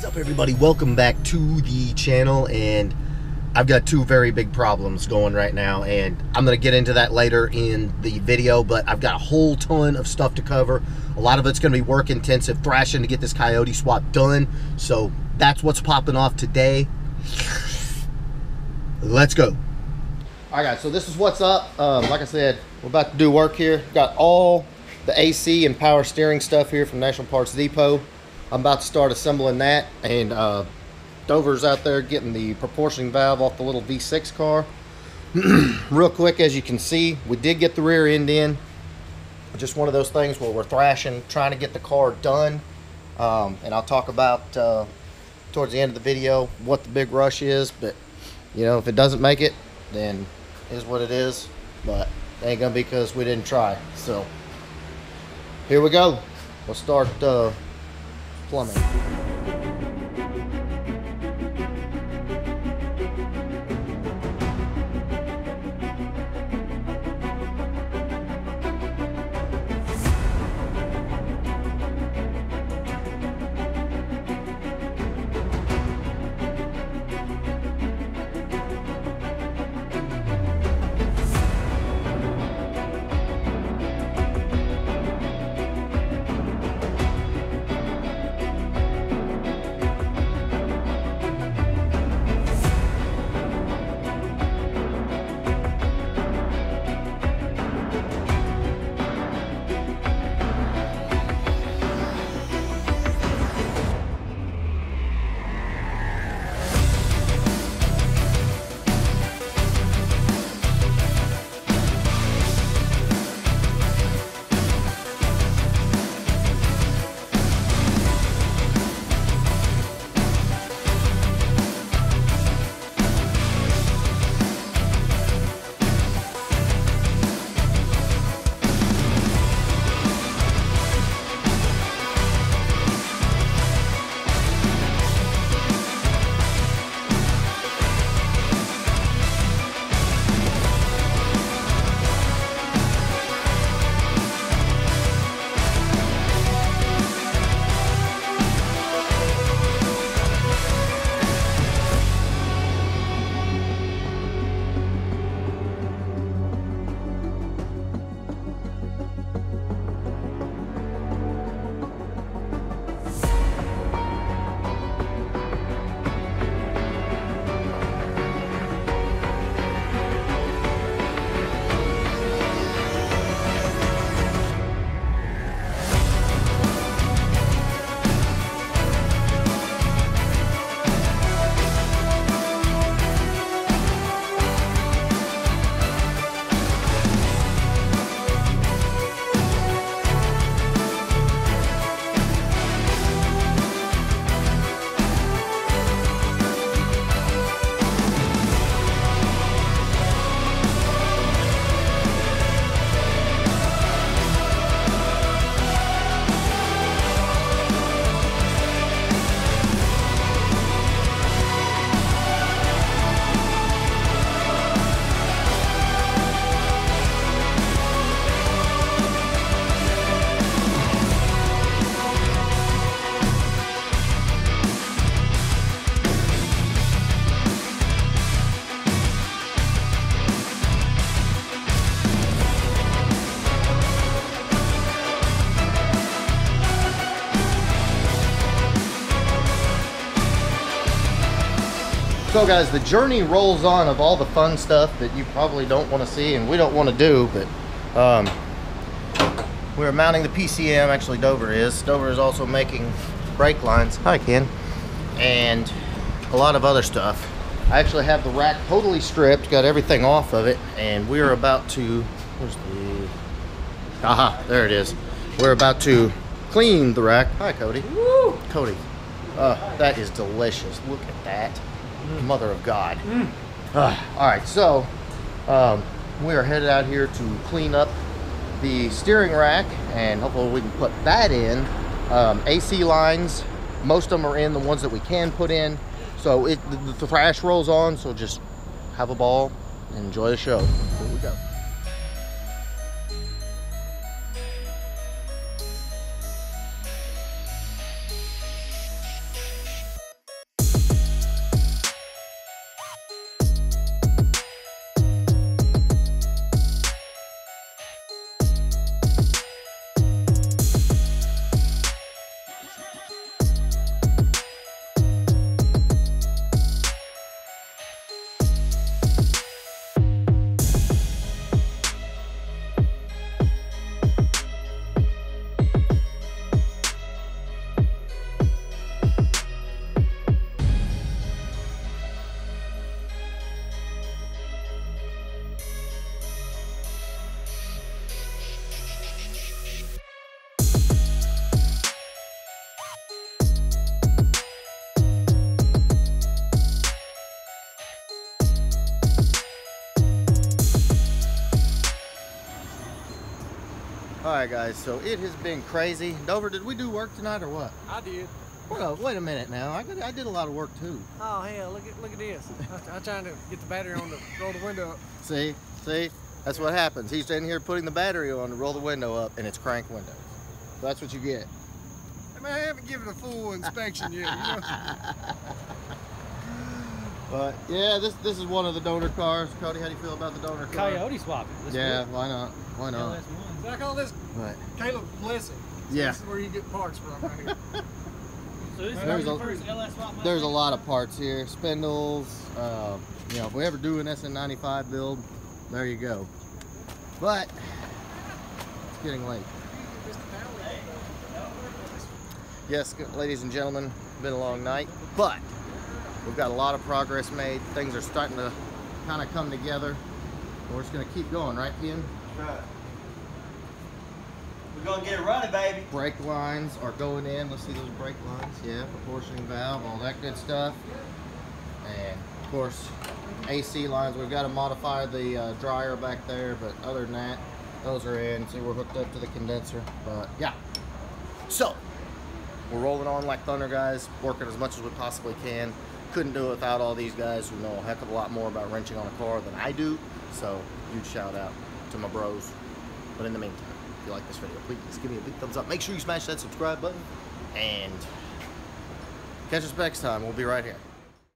What's up, everybody? Welcome back to the channel, and I've got two very big problems going right now, and I'm going to get into that later in the video, but I've got a whole ton of stuff to cover. A lot of it's going to be work intensive, thrashing to get this coyote swap done, so that's what's popping off today. Let's go. All right, guys, so this is what's up. Like I said, we're about to do work here. Got all the AC and power steering stuff here from National Parts Depot. I'm about to start assembling that, and Dover's out there getting the proportioning valve off the little V6 car. Real quick, as you can see, we did get the rear end in. Just one of those things where we're thrashing, trying to get the car done. And I'll talk about towards the end of the video what the big rush is, but you know, if it doesn't make it, then it is what it is, but it ain't gonna be because we didn't try. So here we go. We'll start plumbing. So guys, the journey rolls on of all the fun stuff that you probably don't want to see and we don't want to do, but we're mounting the PCM. Actually, Dover is also making brake lines. Hi, Ken. And a lot of other stuff. I actually have the rack totally stripped, got everything off of it, and we're about to, where's the, aha, there it is. We're about to clean the rack. Hi, Cody. Woo! Cody, that is delicious. Look at that. Mother of God. All right, so we are headed out here to clean up the steering rack, and hopefully we can put that in. AC lines, most of them are in, the ones that we can put in. So the thrash rolls on, so just have a ball and enjoy the show. Here we go. Alright guys, so it has been crazy. Dover, did we do work tonight or what? I did. Well, wait a minute now. I did a lot of work too. Oh hell, look at this. I'm trying to get the battery on to roll the window up. See? That's what happens. He's in here putting the battery on to roll the window up, and it's crank windows. So that's what you get. I mean, I haven't given a full inspection yet, you know. But yeah, this is one of the donor cars. Cody, how do you feel about the donor car? Coyote swapping. Yeah, why not? Why not? So I call this But Caleb's blessing. So yeah, this is where you get parts from right here. So this There's is a- the first LS swap. there's a lot of parts here. Spindles. You know, if we ever do an SN95 build, there you go. But it's getting late. Yes, ladies and gentlemen, been a long night, but we've got a lot of progress made. Things are starting to kind of come together. We're just going to keep going, right, Ken? Right. We're gonna get it running, baby. Brake lines are going in. Let's see those brake lines. Yeah, proportioning valve, all that good stuff. And of course, AC lines. We've got to modify the dryer back there, but other than that, those are in. See, we're hooked up to the condenser. But yeah, so we're rolling on like thunder, guys. Working as much as we possibly can. Couldn't do it without all these guys who know a heck of a lot more about wrenching on a car than I do. So huge shout out to my bros. But in the meantime, if you like this video, please give me a big thumbs up. Make sure you smash that subscribe button and catch us next time. We'll be right here.